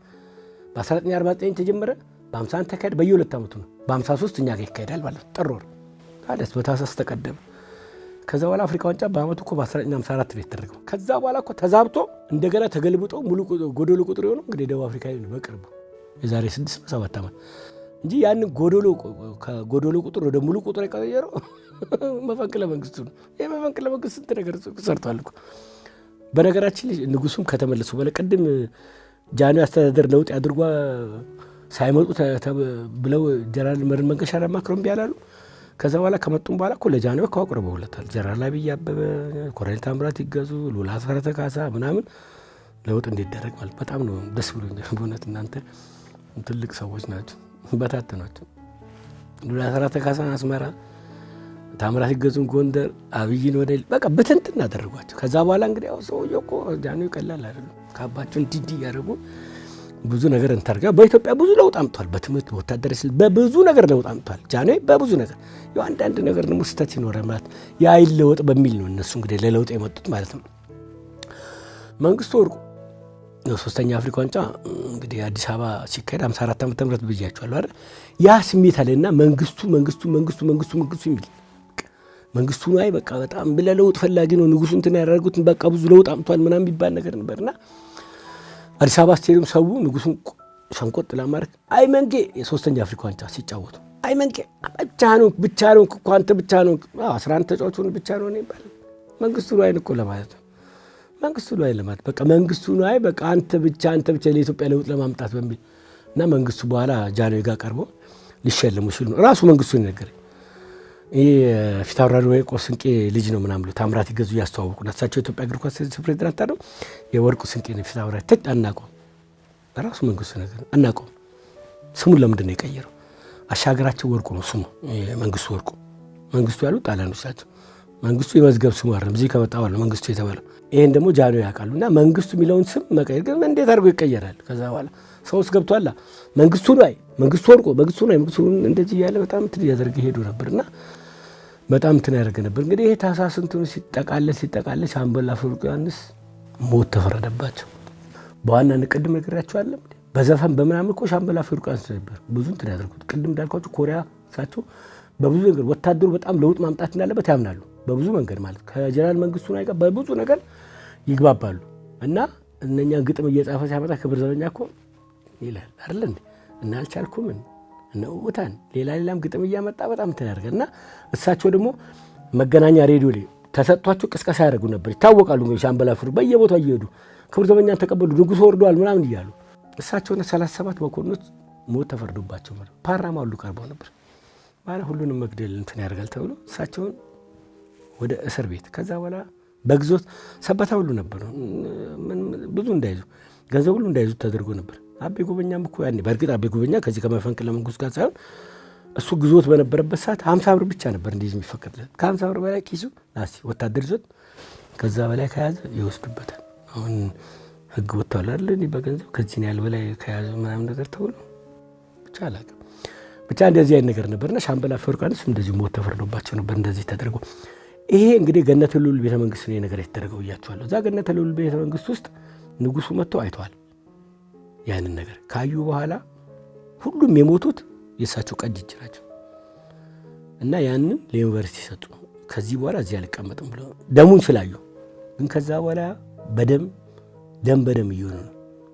በ1949 ተጀመረ፣ በ51 ተካሄደ። በየ2 ዓመቱ ነው። በ53 እኛ ጋር ይካሄዳል ማለት ጥር ወር። ታዲያስ በታህሳስ ተቀደመ። ከዛ በኋላ አፍሪካ ዋንጫ በአመቱ እኮ በ1954 ነው የተደረገው። ከዛ በኋላ እኮ ተዛብቶ እንደገና ተገልብጦ ሙሉ ጎዶሎ ቁጥር የሆነው እንግዲህ ደቡብ አፍሪካ ነው በቅርቡ የዛሬ 6-7 ዓመት እንጂ ያንን ከጎዶሎ ቁጥር ወደ ሙሉ ቁጥር የቀየረው መፈንቅለ መንግስቱ ነው። የመፈንቅለ መንግስት ስንት ነገር ሰርቷል እኮ። በነገራችን ንጉሱም ከተመለሱ በኋላ ቅድም ጃንሆይ አስተዳደር ለውጥ ያድርጓ ሳይመጡ ብለው ጀነራል መርን መንገሻ አማክረው እምቢ አላሉ። ከዛ በኋላ ከመጡም በኋላ እኮ ለጃንሆይ አቅርበውለታል። ጀነራል አብይ አበበ፣ ኮሎኔል ታምራት ይገዙ፣ ሉላ አስራተ ካሳ ምናምን ለውጥ እንዲደረግ ማለት በጣም ነው ደስ ብሎኛል። በእውነት እናንተ ትልቅ ሰዎች ናቸው። በታተናቸው ሉላ አስራተ ካሳን አስመራ፣ ታምራት ይገዙን ጎንደር፣ አብይን ወደ በቃ በትንትን አደረጓቸው። ከዛ በኋላ እንግዲህ ያው ሰውዬው እኮ ጃንሆይ ቀላል አይደለም። ካባቸው እንዲህ ያደረጉ ብዙ ነገር እንታርጋ በኢትዮጵያ ብዙ ለውጥ አምጥቷል። በትምህርት ወታደር ስል በብዙ ነገር ለውጥ አምጥቷል ጃንሆይ በብዙ ነገር። ያው አንዳንድ ነገር ደግሞ ስህተት ይኖራል ማለት ያይለወጥ በሚል ነው እነሱ እንግዲህ ለለውጥ የመጡት ማለት ነው። መንግስቱ ወርቁ ነው 3ኛ አፍሪካ ዋንጫ እንግዲህ አዲስ አበባ ሲካሄድ 54 ዓመተ ምህረት ብያቸዋለሁ አይደል? ያ ስሜት አለና መንግስቱ የሚል መንግስቱ ነው። አይ በቃ በጣም ለለውጥ ፈላጊ ነው ንጉሱ እንትን ያደረጉትን በቃ ብዙ ለውጥ አምጥቷል ምናምን ቢባል ነገር ነበርና አዲስ አበባ ስቴዲየም ሰው ንጉሱን ሸንቆጥ ለማድረግ አይ መንጌ የ3ኛ አፍሪካ ዋንጫ ሲጫወቱ አይ መንጌ ብቻ ነው እኮ አንተ ብቻ ነው 11 ተጫዋቾች ብቻ ነው ይባላል። መንግስቱ ላይ እኮ ለማለት ነው። መንግስቱ ላይ ለማለት በቃ መንግስቱ ነው። አይ በቃ አንተ ብቻ ለኢትዮጵያ ለውጥ ለማምጣት በሚል እና መንግስቱ በኋላ ጃንሆይ ጋር ቀርቦ ሊሸለሙ ሲሉ ራሱ መንግስቱ ነገረኝ። ፊታውራሪ ወርቁ ስንቄ ልጅ ነው ምናምን ብሎ ታምራት ይገዙ ያስተዋወቁ ናቸው ኢትዮጵያ እግር ኳስ ፕሬዝዳንት አይደል የወርቁ ስንቄ ነው ፊታውራሪ አናውቀውም ራሱ መንግስቱ ነገር አናውቀውም ስሙን ለምንድን ነው የቀየረው አሻገራቸው ወርቁ ነው ስሙ መንግስቱ ወርቁ መንግስቱ ያሉት ጣሊያኖች ናቸው መንግስቱ የመዝገብ ስሙ አይደለም እዚህ ከመጣው ነው መንግስቱ የተባለው ይሄን ደግሞ ጃኖ ያውቃሉና መንግስቱ የሚለውን ስም መቀየር ግን እንዴት አድርጎ ይቀየራል ከዛ በኋላ ሰውስ ገብቷላ መንግስቱ ላይ መንግስቱ ወርቁ መንግስቱ ላይ መንግስቱ እንደዚህ ያለ በጣም እንትን ያደርግ ሄዱ ነበርና በጣም እንትን ያደርግ ነበር እንግዲህ ይሄ ታሳስ እንትኑ ሲጠቃለል ሻምበል አፈወርቅ ዮሐንስ ሞት ተፈረደባቸው በዋናነት ቅድም ነግሬያቸዋለሁ በዘፈን በመናም እኮ ሻምበል አፈወርቅ ዮሐንስ ነበር ብዙ እንትን ያደርጉት ቅድም እንዳልኳችሁ ኮሪያ ሳቸው በብዙ ነገር ወታደሩ በጣም ለውጥ ማምጣት እንዳለበት ያምናሉ በብዙ መንገድ ማለት ከጀነራል መንግስቱ ላይ ጋር በብዙ ነገር ይግባባሉ እና እነኛ ግጥም እየጻፈ ሲያመጣ ክብር ዘበኛ እኮ ይላል አይደል እንዴ እና አልቻልኩም ነው ወታን ሌላም ግጥም እያመጣ በጣም ተናርገና እሳቸው ደግሞ መገናኛ ሬዲዮ ላይ ተሰጥቷቸው ቅስቀሳ ያደርጉ ነበር ይታወቃሉ እንግዲህ ሻምበል አፈወርቅ በየቦታው እየሄዱ ክብር ዘበኛን ተቀበሉ ንጉስ ወርደዋል ምናምን ይያሉ እሳቸውና 37 መኮንኖች ሞት ተፈርዶባቸው ነበር ፓርላማ ሁሉ ቀርበው ነበር ማለት ሁሉንም መግደል እንትን ያደርጋል ተብሎ እሳቸውን ወደ እስር ቤት ከዛ በኋላ በግዞት ሰበታ ሁሉ ነበር ብዙ እንዳይዙ ገንዘብ ሁሉ እንዳይዙ ተደርጎ ነበር አቤ ጎበኛም እኮ ያኔ በርግጥ አቤ ጎበኛ ከዚህ ከመፈንቅለ መንግስት ጋር ሳይሆን እሱ ግዞት በነበረበት ሰዓት 50 ብር ብቻ ነበር እንዲህ የሚፈቀድለት ከ50 ብር በላይ ኪሱ ናሲ ወታደር ይዞት ከዛ በላይ ከያዘ ይወስዱበታል አሁን ህግ ወጥቷል አይደል በገንዘብ ከዚህ ያህል በላይ ከያዘ ምናምን ነገር ተብሎ ብቻ አላውቅም ብቻ እንደዚህ አይነት ነገር ነበርና ሻምበል አፈወርቅ ዮሐንስ እንደዚህ ሞት ተፈርዶባቸው ነበር እንደዚህ ተደርጎ ይሄ እንግዲህ ገነተ ልዑል ቤተ መንግስት ነው ነገር የተደረገው ያቻለው እዛ ገነተ ልዑል ቤተ መንግስት ውስጥ ንጉሱ መጥተው አይተዋል ያንን ነገር ካዩ በኋላ ሁሉም የሞቱት የሳቸው ቀጅ ይችላልቸው እና ያንን ለዩኒቨርሲቲ ሰጡ ከዚህ በኋላ እዚህ አልቀመጥም ብለው ደሙን ስላዩ ግን ከዛ በኋላ በደም ይሆነ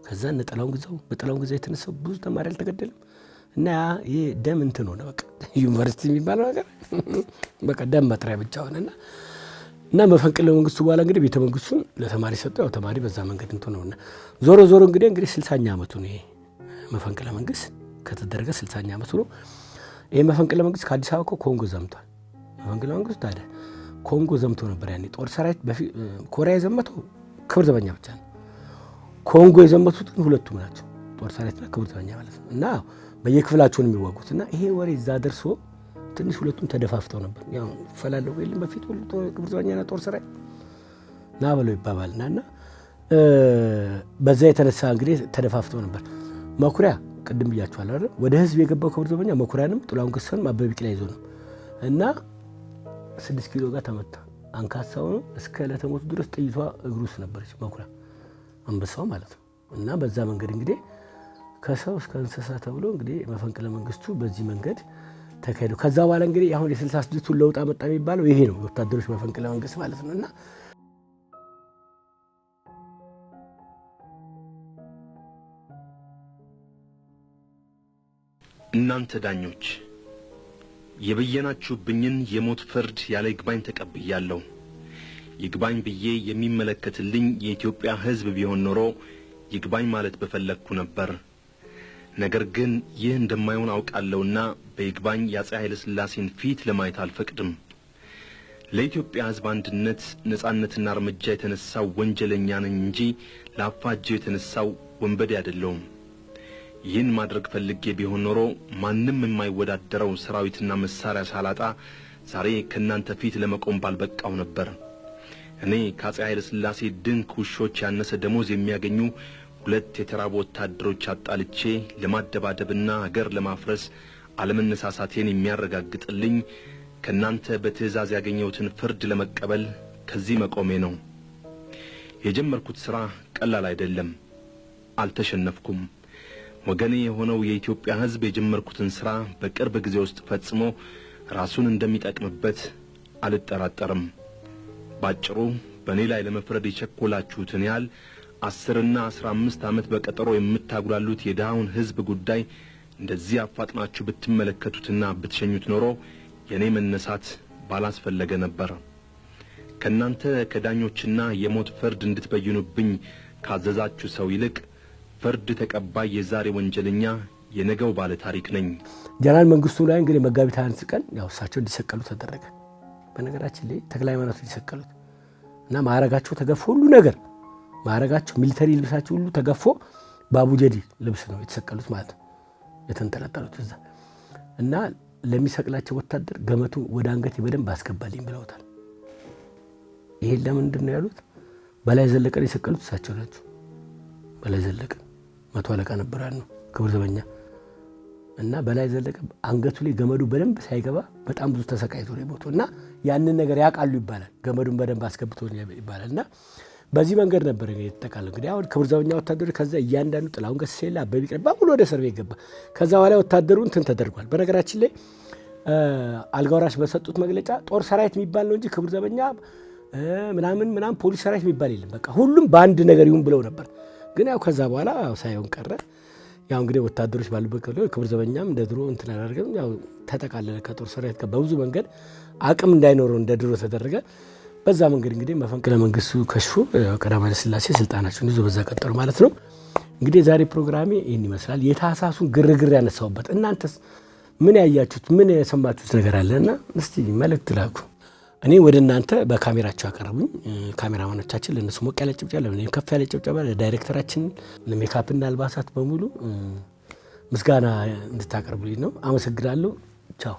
ከዛ ነጠላውን ግዛው የተነሳው ብዙ ተማሪ አልተገደለም እና ይሄ ደም እንትን ሆነ በቃ ዩኒቨርሲቲ የሚባለው ነገር በቃ ደም መጥሪያ ብቻ ሆነና እና መፈንቅለ መንግስቱ በኋላ እንግዲህ ቤተ መንግስቱን ለተማሪ ሰጠው ያው ተማሪ በዛ መንገድ እንትን ነውና ዞሮ እንግዲህ 60ኛ አመቱ ነው ይሄ መፈንቅለ መንግስት ከተደረገ 60ኛ አመቱ ነው ይሄ መፈንቅለ መንግስት ከአዲስ አበባ ኮንጎ ዘምቷል መፈንቅለ መንግስት ታዲያ ኮንጎ ዘምቶ ነበር ያኔ ጦር ሰራዊት ኮሪያ ዘመተው ክብር ዘበኛ ብቻ ነው ኮንጎ የዘመቱት ግን ሁለቱም ናቸው ጦር ሰራዊትና ክብር ዘበኛ ማለት ነው እና በየክፍላቸው ነው የሚዋጉትና ይሄ ወሬ እዛ ደርሶ ትንሽ ሁለቱም ተደፋፍተው ነበር ያው ፈላለው ይልም በፊት ሁሉ ክብር ዘበኛና ጦር ሰራዊት ናበለው ይባባልና በዛ የተነሳ እንግዲህ ተደፋፍተው ነበር መኩሪያ ቅድም ብያችኋለሁ አይደል ወደ ህዝብ የገባው ክብር ዘበኛ መኩሪያንም ጥላውን ገሰሰን አበበ ቢቂላ ይዞ ነው እና 6 ኪሎ ጋር ተመታ አንካሳው ነው እስከ ለተሞት ድረስ ጥይቷ እግሩስ ነበርች መኩሪያ አንበሳው ማለት ነው እና በዛ መንገድ እንግዲህ ከሰው እስከ እንስሳ ተብሎ እንግዲህ መፈንቅለ መንግስቱ በዚህ መንገድ ተካሄደ ከዛ በኋላ እንግዲህ አሁን የ66 ለውጥ አመጣ የሚባለው ይሄ ነው ወታደሮች መፈንቅለ መንግስት ማለት ነውና እናንተ ዳኞች የበየናችሁብኝን የሞት ፍርድ ያለ ይግባኝ ተቀብያለሁ ይግባኝ ብዬ የሚመለከትልኝ የኢትዮጵያ ህዝብ ቢሆን ኖሮ ይግባኝ ማለት በፈለኩ ነበር ነገር ግን ይህ እንደማይሆን አውቃለሁና በይግባኝ ያጻ ኃይለ ሥላሴን ፊት ለማየት አልፈቅድም ለኢትዮጵያ ህዝብ አንድነት ነጻነትና እርምጃ የተነሳው ወንጀለኛ ነኝ እንጂ ላፋጀው የተነሳው ወንበዴ አይደለሁም ይህን ማድረግ ፈልጌ ቢሆን ኖሮ ማንንም የማይወዳደረው ሰራዊትና መሳሪያ ሳላጣ ዛሬ ከናንተ ፊት ለመቆም ባልበቃው ነበር እኔ ከአፄ ኃይለ ሥላሴ ድንክ ውሾች ያነሰ ደሞዝ የሚያገኙ ሁለት የተራቡ ወታደሮች አጣልቼ ለማደባደብና ሀገር ለማፍረስ አለመነሳሳቴን የሚያረጋግጥልኝ ከናንተ በትዕዛዝ ያገኘሁትን ፍርድ ለመቀበል ከዚህ መቆሜ ነው የጀመርኩት ሥራ ቀላል አይደለም አልተሸነፍኩም ወገኔ የሆነው የኢትዮጵያ ህዝብ የጀመርኩትን ሥራ በቅርብ ጊዜ ውስጥ ፈጽሞ ራሱን እንደሚጠቅምበት አልጠራጠርም ባጭሩ በኔ ላይ ለመፍረድ የቸኮላችሁትን ያህል 10 እና 15 ዓመት በቀጠሮ የምታጉላሉት የዳውን ህዝብ ጉዳይ እንደዚህ አፋጥናችሁ ብትመለከቱትና ብትሸኙት ኖሮ የኔ መነሳት ባላስፈለገ ነበር ከናንተ ከዳኞችና የሞት ፍርድ እንድትበይኑብኝ ካዘዛችሁ ሰው ይልቅ ፍርድ ተቀባይ የዛሬ ወንጀለኛ የነገው ባለ ታሪክ ነኝ። ጀነራል መንግስቱ ላይ እንግዲህ መጋቢት 21 ቀን ያው እሳቸው እንዲሰቀሉ ተደረገ። በነገራችን ላይ ተክለ ሃይማኖት እንዲሰቀሉት እና ማዕረጋቸው ተገፎ ሁሉ ነገር ማዕረጋቸው ሚሊተሪ ልብሳቸው ሁሉ ተገፎ ባቡጀዲ ልብስ ነው የተሰቀሉት ማለት ነው የተንጠለጠሉት እዛ እና ለሚሰቅላቸው ወታደር ገመቱ ወደ አንገት በደንብ አስገባልኝ ብለውታል። ይሄ ለምንድን ነው ያሉት? በላይ ዘለቀን የሰቀሉት እሳቸው ናቸው። በላይ ዘለቀ 100 አለቃ ነበር ነው ክብር ዘበኛ እና በላይ ዘለቀ አንገቱ ላይ ገመዱ በደንብ ሳይገባ በጣም ብዙ ተሰቃይቶ ነው የሞተው እና ያንን ነገር ያቃሉ ይባላል። ገመዱን በደንብ አስገብቶ ነው ይባላልና በዚህ መንገድ ነበር የተጠቃለው። እንግዲህ አሁን ክብር ዘበኛ ወታደሮች ከዛ እያንዳንዱ ጥላውን ገሰሰላ በቢቀርባ ሁሉ ወደ እስር ቤት ገባ። ከዛ በኋላ ወታደሩ እንትን ተደርጓል። በነገራችን ላይ አልጋወራሽ በሰጡት መግለጫ ጦር ሰራዊት የሚባል ነው እንጂ ክብር ዘበኛ ምናምን ፖሊስ ሰራዊት የሚባል የለም። በቃ ሁሉም በአንድ ነገር ይሁን ብለው ነበር። ግን ያው ከዛ በኋላ ሳይሆን ቀረ። ያው እንግዲህ ወታደሮች ባሉበት ክብር ዘበኛም እንደ ድሮ እንትን አላደረገም። ያው ተጠቃለለ ከጦር ሰራዊት ጋር በብዙ መንገድ አቅም እንዳይኖረው እንደ ድሮ ተደረገ። በዛ መንገድ እንግዲህ መፈንቅለ መንግስቱ ከሽፎ ቀዳማዊ ኃይለ ሥላሴ ስልጣናቸውን ይዞ በዛ ቀጠሉ ማለት ነው። እንግዲህ ዛሬ ፕሮግራሜ ይሄን ይመስላል። የታህሳሱን ግርግር ያነሳውበት እናንተስ ምን ያያችሁት ምን የሰማችሁት ነገር አለና እስቲ መልእክት ላኩ። እኔ ወደ እናንተ በካሜራቸው አቀርቡኝ። ካሜራማኖቻችን ለነሱ ሞቅ ያለ ጭብጨባ ለምን ከፍ ያለ ጭብጨባ ለዳይሬክተራችን ለሜካፕና አልባሳት በሙሉ ምስጋና እንድታቀርቡልኝ ነው። አመሰግናለሁ። ቻው